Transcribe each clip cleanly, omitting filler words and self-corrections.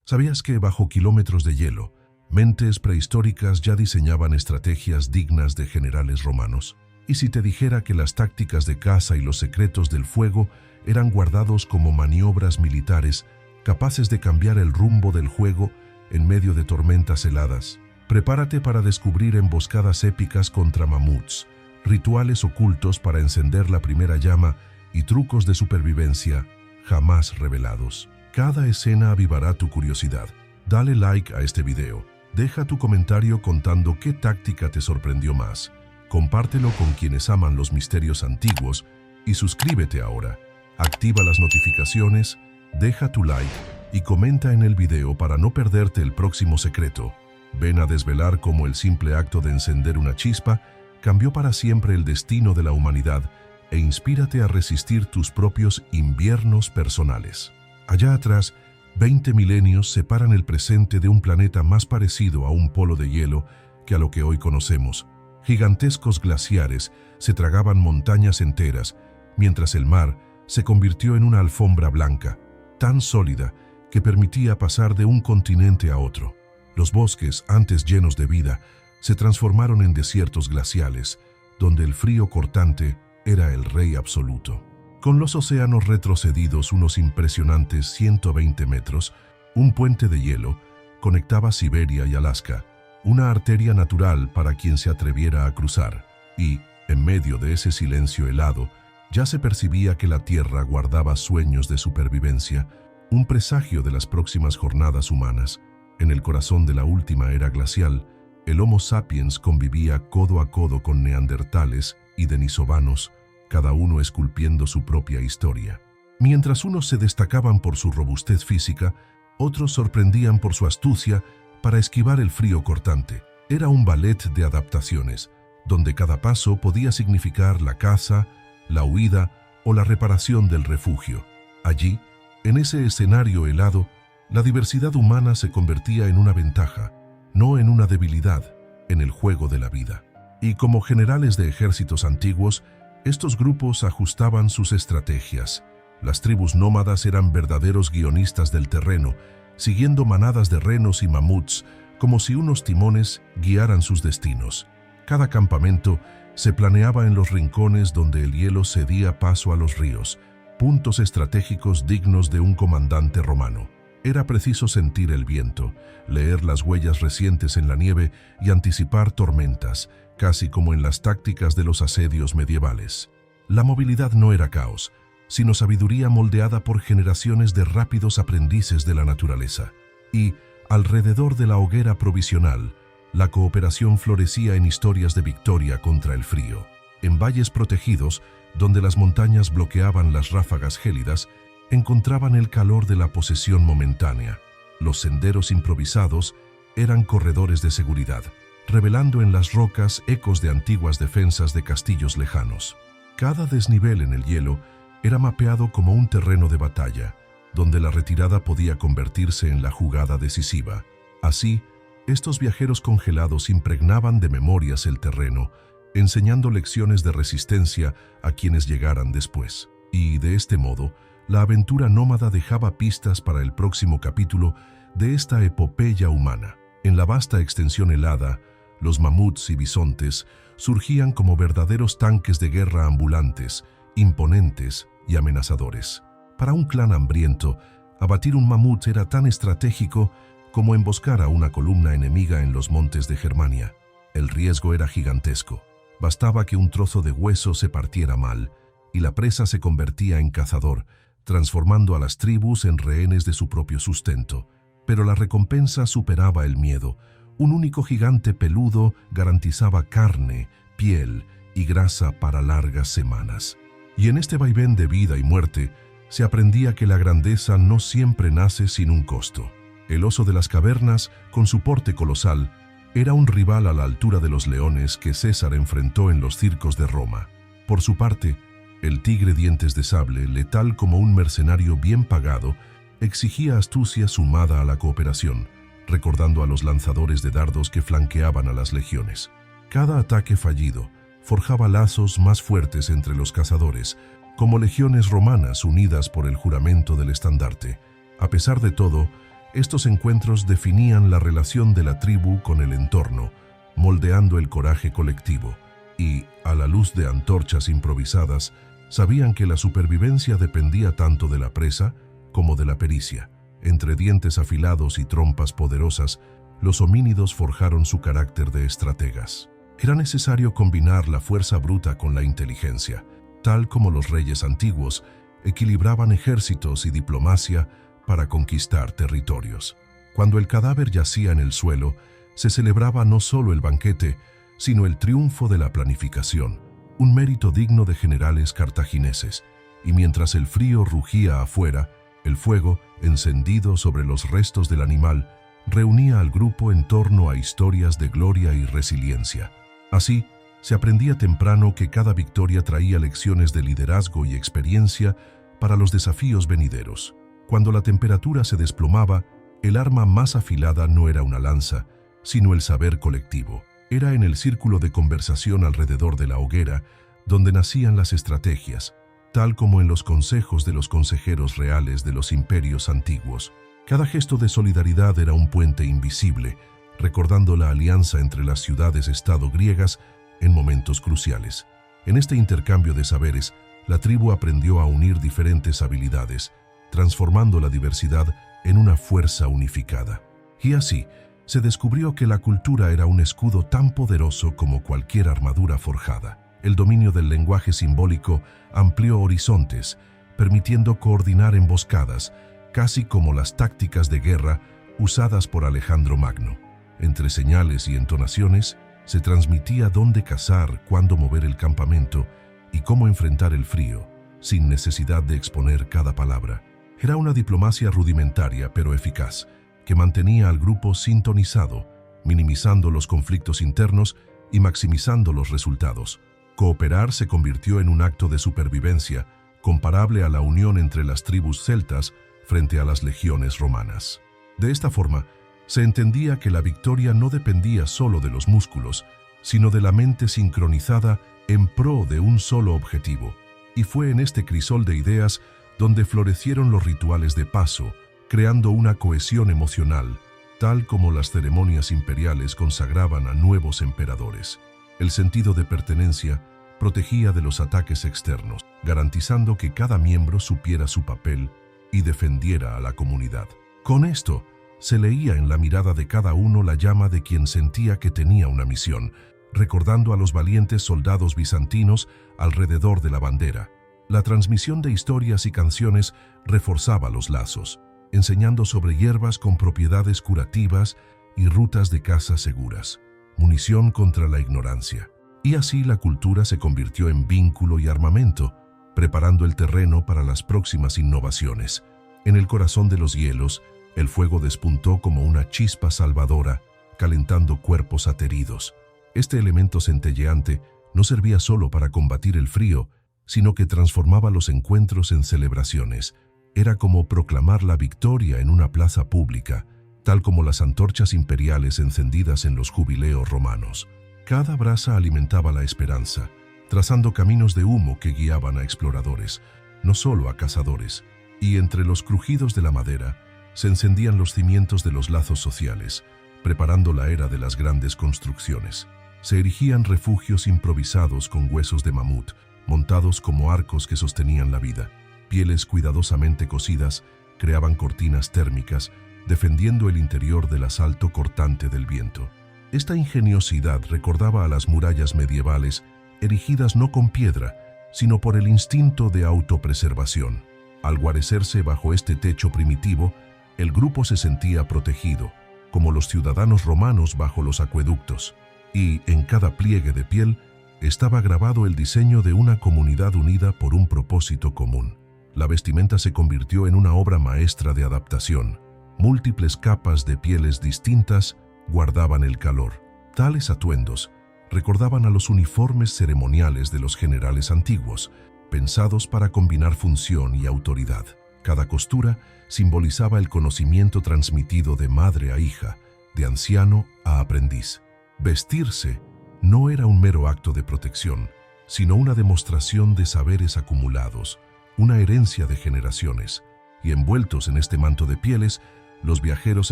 ¿Sabías que bajo kilómetros de hielo, mentes prehistóricas ya diseñaban estrategias dignas de generales romanos? ¿Y si te dijera que las tácticas de caza y los secretos del fuego eran guardados como maniobras militares capaces de cambiar el rumbo del juego en medio de tormentas heladas? Prepárate para descubrir emboscadas épicas contra mamuts, rituales ocultos para encender la primera llama y trucos de supervivencia jamás revelados. Cada escena avivará tu curiosidad. Dale like a este video. Deja tu comentario contando qué táctica te sorprendió más. Compártelo con quienes aman los misterios antiguos y suscríbete ahora. Activa las notificaciones, deja tu like y comenta en el video para no perderte el próximo secreto. Ven a desvelar cómo el simple acto de encender una chispa cambió para siempre el destino de la humanidad e inspírate a resistir tus propios inviernos personales. Allá atrás, 20 milenios separan el presente de un planeta más parecido a un polo de hielo que a lo que hoy conocemos. Gigantescos glaciares se tragaban montañas enteras, mientras el mar se convirtió en una alfombra blanca, tan sólida que permitía pasar de un continente a otro. Los bosques, antes llenos de vida, se transformaron en desiertos glaciales, donde el frío cortante era el rey absoluto. Con los océanos retrocedidos unos impresionantes 120 metros, un puente de hielo conectaba Siberia y Alaska, una arteria natural para quien se atreviera a cruzar. Y, en medio de ese silencio helado, ya se percibía que la Tierra guardaba sueños de supervivencia, un presagio de las próximas jornadas humanas. En el corazón de la última era glacial, el Homo sapiens convivía codo a codo con neandertales y denisovanos, cada uno esculpiendo su propia historia. Mientras unos se destacaban por su robustez física, otros sorprendían por su astucia para esquivar el frío cortante. Era un ballet de adaptaciones, donde cada paso podía significar la caza, la huida o la reparación del refugio. Allí, en ese escenario helado, la diversidad humana se convertía en una ventaja, no en una debilidad, en el juego de la vida. Y como generales de ejércitos antiguos, estos grupos ajustaban sus estrategias. Las tribus nómadas eran verdaderos guionistas del terreno, siguiendo manadas de renos y mamuts, como si unos timones guiaran sus destinos. Cada campamento se planeaba en los rincones donde el hielo cedía paso a los ríos, puntos estratégicos dignos de un comandante romano. Era preciso sentir el viento, leer las huellas recientes en la nieve y anticipar tormentas, casi como en las tácticas de los asedios medievales. La movilidad no era caos, sino sabiduría moldeada por generaciones de rápidos aprendices de la naturaleza. Y, alrededor de la hoguera provisional, la cooperación florecía en historias de victoria contra el frío. En valles protegidos, donde las montañas bloqueaban las ráfagas gélidas, encontraban el calor de la posesión momentánea. Los senderos improvisados eran corredores de seguridad, revelando en las rocas ecos de antiguas defensas de castillos lejanos. Cada desnivel en el hielo era mapeado como un terreno de batalla, donde la retirada podía convertirse en la jugada decisiva. Así, estos viajeros congelados impregnaban de memorias el terreno, enseñando lecciones de resistencia a quienes llegaran después. Y, de este modo, la aventura nómada dejaba pistas para el próximo capítulo de esta epopeya humana. En la vasta extensión helada, los mamuts y bisontes surgían como verdaderos tanques de guerra ambulantes, imponentes y amenazadores. Para un clan hambriento, abatir un mamut era tan estratégico como emboscar a una columna enemiga en los montes de Germania. El riesgo era gigantesco. Bastaba que un trozo de hueso se partiera mal, y la presa se convertía en cazador, transformando a las tribus en rehenes de su propio sustento. Pero la recompensa superaba el miedo. Un único gigante peludo garantizaba carne, piel y grasa para largas semanas. Y en este vaivén de vida y muerte, se aprendía que la grandeza no siempre nace sin un costo. El oso de las cavernas, con su porte colosal, era un rival a la altura de los leones que César enfrentó en los circos de Roma. Por su parte, el tigre dientes de sable, letal como un mercenario bien pagado, exigía astucia sumada a la cooperación, recordando a los lanzadores de dardos que flanqueaban a las legiones. Cada ataque fallido forjaba lazos más fuertes entre los cazadores, como legiones romanas unidas por el juramento del estandarte. A pesar de todo, Estos encuentros definían la relación de la tribu con el entorno, moldeando el coraje colectivo, y, a la luz de antorchas improvisadas, sabían que la supervivencia dependía tanto de la presa como de la pericia. Entre dientes afilados y trompas poderosas, los homínidos forjaron su carácter de estrategas. Era necesario combinar la fuerza bruta con la inteligencia, tal como los reyes antiguos equilibraban ejércitos y diplomacia para conquistar territorios. Cuando el cadáver yacía en el suelo, se celebraba no solo el banquete, sino el triunfo de la planificación, un mérito digno de generales cartagineses, y mientras el frío rugía afuera, el fuego, encendido sobre los restos del animal, reunía al grupo en torno a historias de gloria y resiliencia. Así, se aprendía temprano que cada victoria traía lecciones de liderazgo y experiencia para los desafíos venideros. Cuando la temperatura se desplomaba, el arma más afilada no era una lanza, sino el saber colectivo. Era en el círculo de conversación alrededor de la hoguera donde nacían las estrategias, tal como en los consejos de los consejeros reales de los imperios antiguos. Cada gesto de solidaridad era un puente invisible, recordando la alianza entre las ciudades-estado griegas en momentos cruciales. En este intercambio de saberes, la tribu aprendió a unir diferentes habilidades, transformando la diversidad en una fuerza unificada. Y así, se descubrió que la cultura era un escudo tan poderoso como cualquier armadura forjada. El dominio del lenguaje simbólico amplió horizontes, permitiendo coordinar emboscadas, casi como las tácticas de guerra usadas por Alejandro Magno. Entre señales y entonaciones, se transmitía dónde cazar, cuándo mover el campamento y cómo enfrentar el frío, sin necesidad de exponer cada palabra. Era una diplomacia rudimentaria pero eficaz, que mantenía al grupo sintonizado, minimizando los conflictos internos y maximizando los resultados. Cooperar se convirtió en un acto de supervivencia, comparable a la unión entre las tribus celtas frente a las legiones romanas. De esta forma, se entendía que la victoria no dependía solo de los músculos, sino de la mente sincronizada en pro de un solo objetivo. Y fue en este crisol de ideas donde florecieron los rituales de paso, creando una cohesión emocional, tal como las ceremonias imperiales consagraban a nuevos emperadores. El sentido de pertenencia protegía de los ataques externos, garantizando que cada miembro supiera su papel y defendiera a la comunidad. Con esto, se leía en la mirada de cada uno la llama de quien sentía que tenía una misión, recordando a los valientes soldados bizantinos alrededor de la bandera. La transmisión de historias y canciones reforzaba los lazos, enseñando sobre hierbas con propiedades curativas y rutas de caza seguras, munición contra la ignorancia. Y así la cultura se convirtió en vínculo y armamento, preparando el terreno para las próximas innovaciones. En el corazón de los hielos, el fuego despuntó como una chispa salvadora, calentando cuerpos ateridos. Este elemento centelleante no servía solo para combatir el frío, sino que transformaba los encuentros en celebraciones. Era como proclamar la victoria en una plaza pública, tal como las antorchas imperiales encendidas en los jubileos romanos. Cada brasa alimentaba la esperanza, trazando caminos de humo que guiaban a exploradores, no solo a cazadores. Y entre los crujidos de la madera, se encendían los cimientos de los lazos sociales, preparando la era de las grandes construcciones. Se erigían refugios improvisados con huesos de mamut, montados como arcos que sostenían la vida. Pieles cuidadosamente cosidas creaban cortinas térmicas, defendiendo el interior del asalto cortante del viento. Esta ingeniosidad recordaba a las murallas medievales, erigidas no con piedra, sino por el instinto de autopreservación. Al guarecerse bajo este techo primitivo, el grupo se sentía protegido, como los ciudadanos romanos bajo los acueductos, y en cada pliegue de piel estaba grabado el diseño de una comunidad unida por un propósito común. La vestimenta se convirtió en una obra maestra de adaptación. Múltiples capas de pieles distintas guardaban el calor. Tales atuendos recordaban a los uniformes ceremoniales de los generales antiguos, pensados para combinar función y autoridad. Cada costura simbolizaba el conocimiento transmitido de madre a hija, de anciano a aprendiz. Vestirse no era un mero acto de protección, sino una demostración de saberes acumulados, una herencia de generaciones, y envueltos en este manto de pieles, los viajeros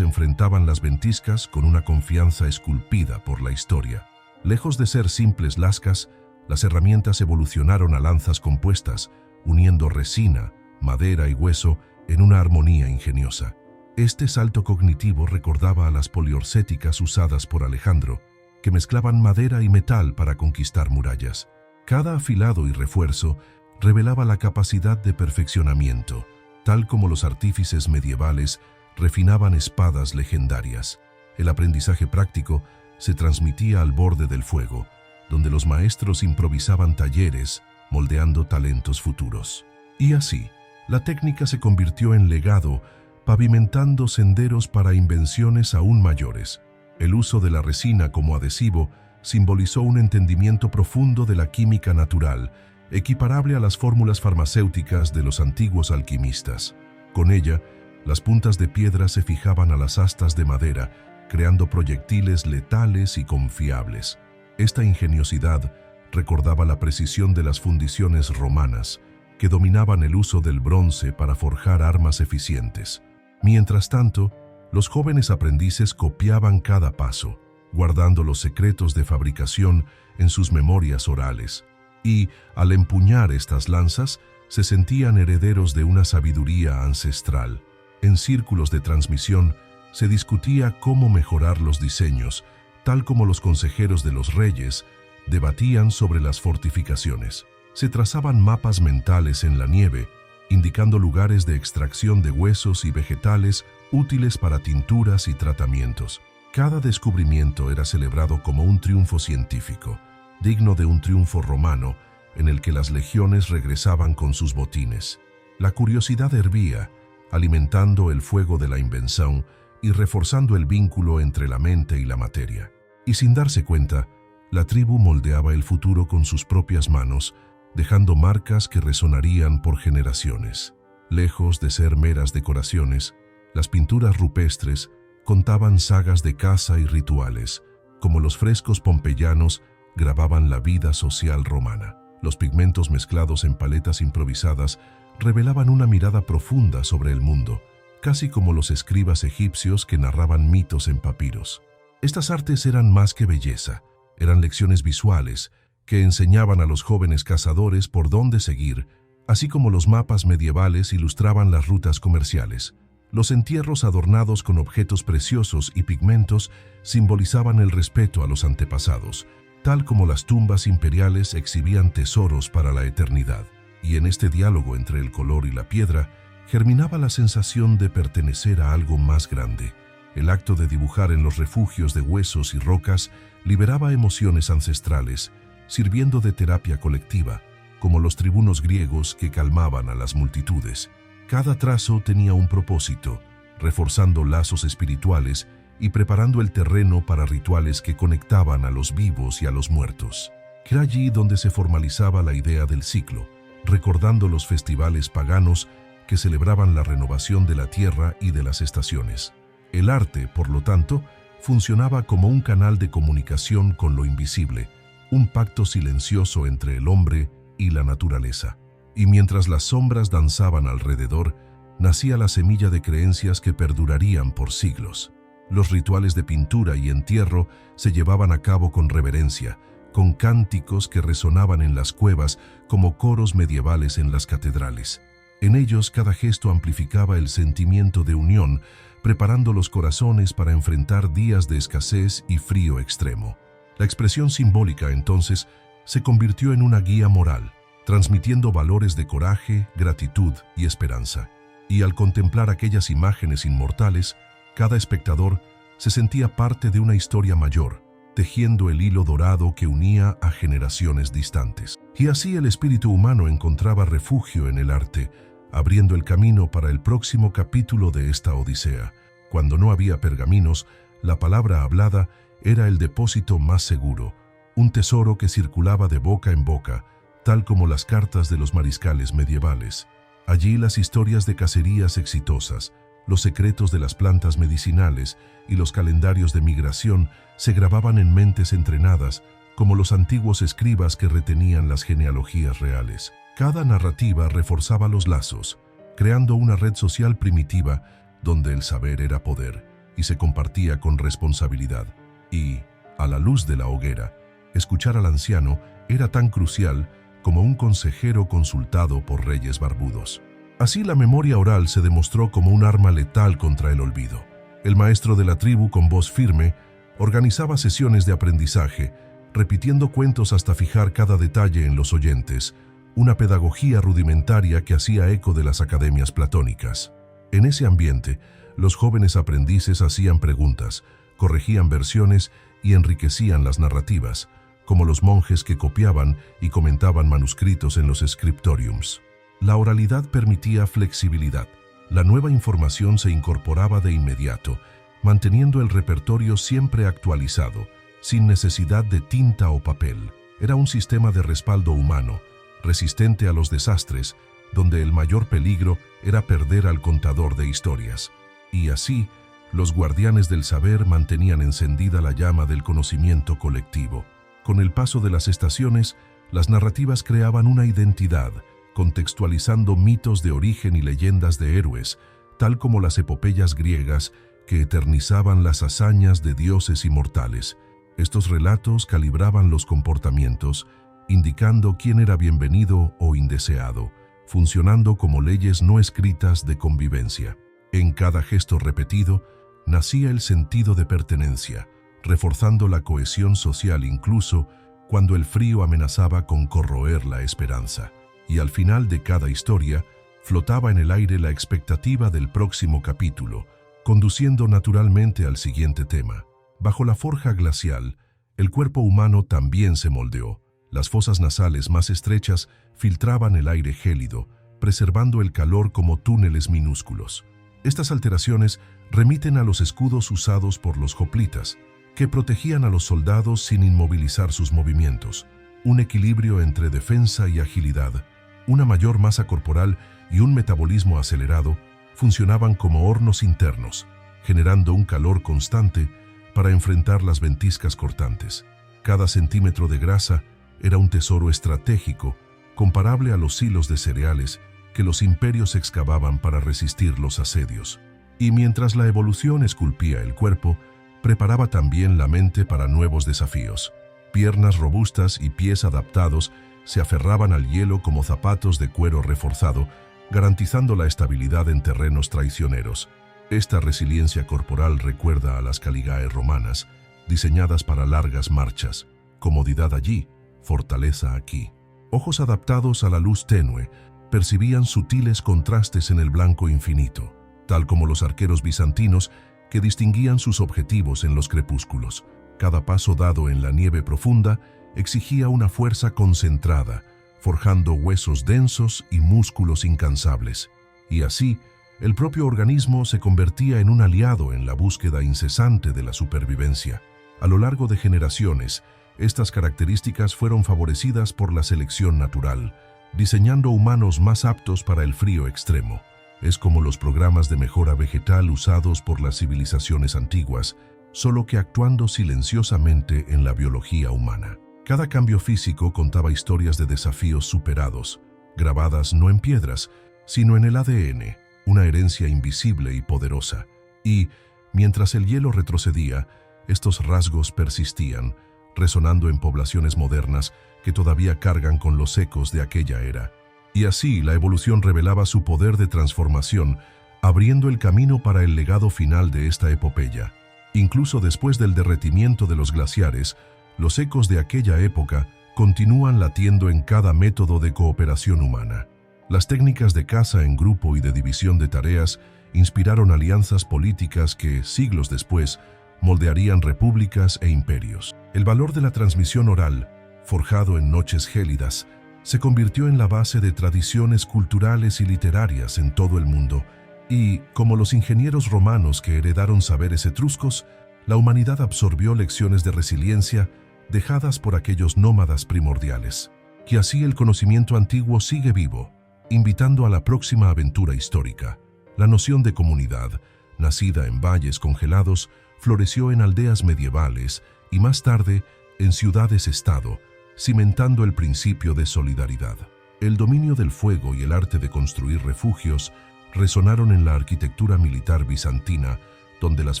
enfrentaban las ventiscas con una confianza esculpida por la historia. Lejos de ser simples lascas, las herramientas evolucionaron a lanzas compuestas, uniendo resina, madera y hueso en una armonía ingeniosa. Este salto cognitivo recordaba a las poliorcéticas usadas por Alejandro, que mezclaban madera y metal para conquistar murallas. Cada afilado y refuerzo revelaba la capacidad de perfeccionamiento, tal como los artífices medievales refinaban espadas legendarias. El aprendizaje práctico se transmitía al borde del fuego, donde los maestros improvisaban talleres, moldeando talentos futuros. Y así, la técnica se convirtió en legado, pavimentando senderos para invenciones aún mayores. El uso de la resina como adhesivo simbolizó un entendimiento profundo de la química natural, equiparable a las fórmulas farmacéuticas de los antiguos alquimistas. Con ella, las puntas de piedra se fijaban a las astas de madera, creando proyectiles letales y confiables. Esta ingeniosidad recordaba la precisión de las fundiciones romanas, que dominaban el uso del bronce para forjar armas eficientes. Mientras tanto, los jóvenes aprendices copiaban cada paso, guardando los secretos de fabricación en sus memorias orales, y, al empuñar estas lanzas, se sentían herederos de una sabiduría ancestral. En círculos de transmisión se discutía cómo mejorar los diseños, tal como los consejeros de los reyes debatían sobre las fortificaciones. Se trazaban mapas mentales en la nieve, indicando lugares de extracción de huesos y vegetales útiles para tinturas y tratamientos. Cada descubrimiento era celebrado como un triunfo científico, digno de un triunfo romano en el que las legiones regresaban con sus botines. La curiosidad hervía, alimentando el fuego de la invención y reforzando el vínculo entre la mente y la materia. Y sin darse cuenta, la tribu moldeaba el futuro con sus propias manos, dejando marcas que resonarían por generaciones. Lejos de ser meras decoraciones, las pinturas rupestres contaban sagas de caza y rituales, como los frescos pompeyanos grababan la vida social romana. Los pigmentos mezclados en paletas improvisadas revelaban una mirada profunda sobre el mundo, casi como los escribas egipcios que narraban mitos en papiros. Estas artes eran más que belleza, eran lecciones visuales que enseñaban a los jóvenes cazadores por dónde seguir, así como los mapas medievales ilustraban las rutas comerciales. Los entierros adornados con objetos preciosos y pigmentos simbolizaban el respeto a los antepasados, tal como las tumbas imperiales exhibían tesoros para la eternidad. Y en este diálogo entre el color y la piedra, germinaba la sensación de pertenecer a algo más grande. El acto de dibujar en los refugios de huesos y rocas liberaba emociones ancestrales, sirviendo de terapia colectiva, como los tribunos griegos que calmaban a las multitudes. Cada trazo tenía un propósito, reforzando lazos espirituales y preparando el terreno para rituales que conectaban a los vivos y a los muertos. Era allí donde se formalizaba la idea del ciclo, recordando los festivales paganos que celebraban la renovación de la tierra y de las estaciones. El arte, por lo tanto, funcionaba como un canal de comunicación con lo invisible, un pacto silencioso entre el hombre y la naturaleza. Y mientras las sombras danzaban alrededor, nacía la semilla de creencias que perdurarían por siglos. Los rituales de pintura y entierro se llevaban a cabo con reverencia, con cánticos que resonaban en las cuevas como coros medievales en las catedrales. En ellos cada gesto amplificaba el sentimiento de unión, preparando los corazones para enfrentar días de escasez y frío extremo. La expresión simbólica, entonces, se convirtió en una guía moral, transmitiendo valores de coraje, gratitud y esperanza. Y al contemplar aquellas imágenes inmortales, cada espectador se sentía parte de una historia mayor, tejiendo el hilo dorado que unía a generaciones distantes. Y así el espíritu humano encontraba refugio en el arte, abriendo el camino para el próximo capítulo de esta odisea. Cuando no había pergaminos, la palabra hablada era el depósito más seguro, un tesoro que circulaba de boca en boca, tal como las cartas de los mariscales medievales. Allí las historias de cacerías exitosas, los secretos de las plantas medicinales y los calendarios de migración se grababan en mentes entrenadas, como los antiguos escribas que retenían las genealogías reales. Cada narrativa reforzaba los lazos, creando una red social primitiva donde el saber era poder y se compartía con responsabilidad. Y, a la luz de la hoguera, escuchar al anciano era tan crucial como un consejero consultado por reyes barbudos. Así la memoria oral se demostró como un arma letal contra el olvido. El maestro de la tribu, con voz firme, organizaba sesiones de aprendizaje, repitiendo cuentos hasta fijar cada detalle en los oyentes, una pedagogía rudimentaria que hacía eco de las academias platónicas. En ese ambiente, los jóvenes aprendices hacían preguntas, corregían versiones y enriquecían las narrativas, como los monjes que copiaban y comentaban manuscritos en los scriptoriums. La oralidad permitía flexibilidad. La nueva información se incorporaba de inmediato, manteniendo el repertorio siempre actualizado, sin necesidad de tinta o papel. Era un sistema de respaldo humano, resistente a los desastres, donde el mayor peligro era perder al contador de historias. Y así, los guardianes del saber mantenían encendida la llama del conocimiento colectivo. Con el paso de las estaciones, las narrativas creaban una identidad, contextualizando mitos de origen y leyendas de héroes, tal como las epopeyas griegas que eternizaban las hazañas de dioses inmortales. Estos relatos calibraban los comportamientos, indicando quién era bienvenido o indeseado, funcionando como leyes no escritas de convivencia. En cada gesto repetido, nacía el sentido de pertenencia, reforzando la cohesión social incluso cuando el frío amenazaba con corroer la esperanza. Y al final de cada historia, flotaba en el aire la expectativa del próximo capítulo, conduciendo naturalmente al siguiente tema. Bajo la forja glacial, el cuerpo humano también se moldeó. Las fosas nasales más estrechas filtraban el aire gélido, preservando el calor como túneles minúsculos. Estas alteraciones remiten a los escudos usados por los hoplitas, que protegían a los soldados sin inmovilizar sus movimientos. Un equilibrio entre defensa y agilidad, una mayor masa corporal y un metabolismo acelerado funcionaban como hornos internos, generando un calor constante para enfrentar las ventiscas cortantes. Cada centímetro de grasa era un tesoro estratégico, comparable a los silos de cereales que los imperios excavaban para resistir los asedios. Y mientras la evolución esculpía el cuerpo, preparaba también la mente para nuevos desafíos. Piernas robustas y pies adaptados se aferraban al hielo como zapatos de cuero reforzado, garantizando la estabilidad en terrenos traicioneros. Esta resiliencia corporal recuerda a las caligae romanas, diseñadas para largas marchas. Comodidad allí, fortaleza aquí. Ojos adaptados a la luz tenue, percibían sutiles contrastes en el blanco infinito, tal como los arqueros bizantinos que distinguían sus objetivos en los crepúsculos. Cada paso dado en la nieve profunda exigía una fuerza concentrada, forjando huesos densos y músculos incansables. Y así, el propio organismo se convertía en un aliado en la búsqueda incesante de la supervivencia. A lo largo de generaciones, estas características fueron favorecidas por la selección natural, diseñando humanos más aptos para el frío extremo. Es como los programas de mejora vegetal usados por las civilizaciones antiguas, solo que actuando silenciosamente en la biología humana. Cada cambio físico contaba historias de desafíos superados, grabadas no en piedras, sino en el ADN, una herencia invisible y poderosa. Y, mientras el hielo retrocedía, estos rasgos persistían, resonando en poblaciones modernas que todavía cargan con los ecos de aquella era. Y así la evolución revelaba su poder de transformación, abriendo el camino para el legado final de esta epopeya. Incluso después del derretimiento de los glaciares, los ecos de aquella época continúan latiendo en cada método de cooperación humana. Las técnicas de caza en grupo y de división de tareas inspiraron alianzas políticas que, siglos después, moldearían repúblicas e imperios. El valor de la transmisión oral, forjado en noches gélidas, se convirtió en la base de tradiciones culturales y literarias en todo el mundo, y, como los ingenieros romanos que heredaron saberes etruscos, la humanidad absorbió lecciones de resiliencia dejadas por aquellos nómadas primordiales. Que así el conocimiento antiguo sigue vivo, invitando a la próxima aventura histórica. La noción de comunidad, nacida en valles congelados, floreció en aldeas medievales y más tarde en ciudades-estado, cimentando el principio de solidaridad. El dominio del fuego y el arte de construir refugios resonaron en la arquitectura militar bizantina, donde las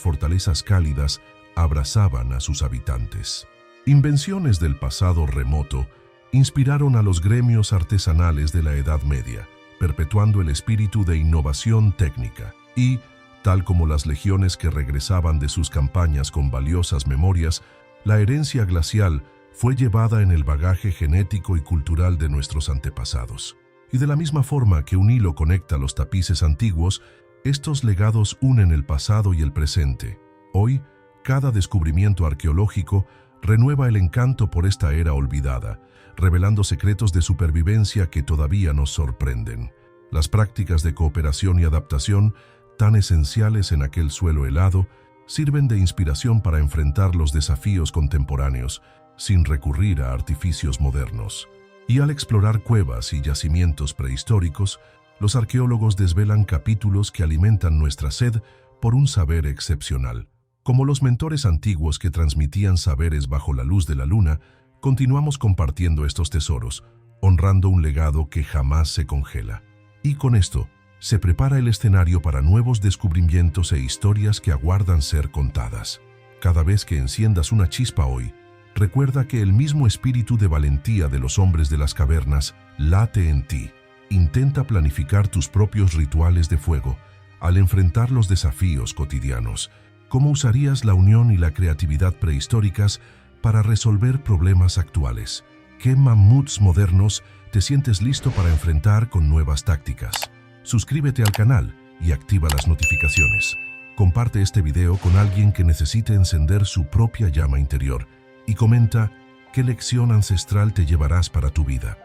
fortalezas cálidas abrazaban a sus habitantes. Invenciones del pasado remoto inspiraron a los gremios artesanales de la Edad Media, perpetuando el espíritu de innovación técnica y, tal como las legiones que regresaban de sus campañas con valiosas memorias, la herencia glacial fue llevada en el bagaje genético y cultural de nuestros antepasados. Y de la misma forma que un hilo conecta los tapices antiguos, estos legados unen el pasado y el presente. Hoy, cada descubrimiento arqueológico renueva el encanto por esta era olvidada, revelando secretos de supervivencia que todavía nos sorprenden. Las prácticas de cooperación y adaptación, tan esenciales en aquel suelo helado, sirven de inspiración para enfrentar los desafíos contemporáneos, sin recurrir a artificios modernos. Y al explorar cuevas y yacimientos prehistóricos, los arqueólogos desvelan capítulos que alimentan nuestra sed por un saber excepcional. Como los mentores antiguos que transmitían saberes bajo la luz de la luna, continuamos compartiendo estos tesoros, honrando un legado que jamás se congela. Y con esto, se prepara el escenario para nuevos descubrimientos e historias que aguardan ser contadas. Cada vez que enciendas una chispa hoy, recuerda que el mismo espíritu de valentía de los hombres de las cavernas late en ti. Intenta planificar tus propios rituales de fuego al enfrentar los desafíos cotidianos. ¿Cómo usarías la unión y la creatividad prehistóricas para resolver problemas actuales? ¿Qué mamuts modernos te sientes listo para enfrentar con nuevas tácticas? Suscríbete al canal y activa las notificaciones. Comparte este video con alguien que necesite encender su propia llama interior y comenta qué lección ancestral te llevarás para tu vida.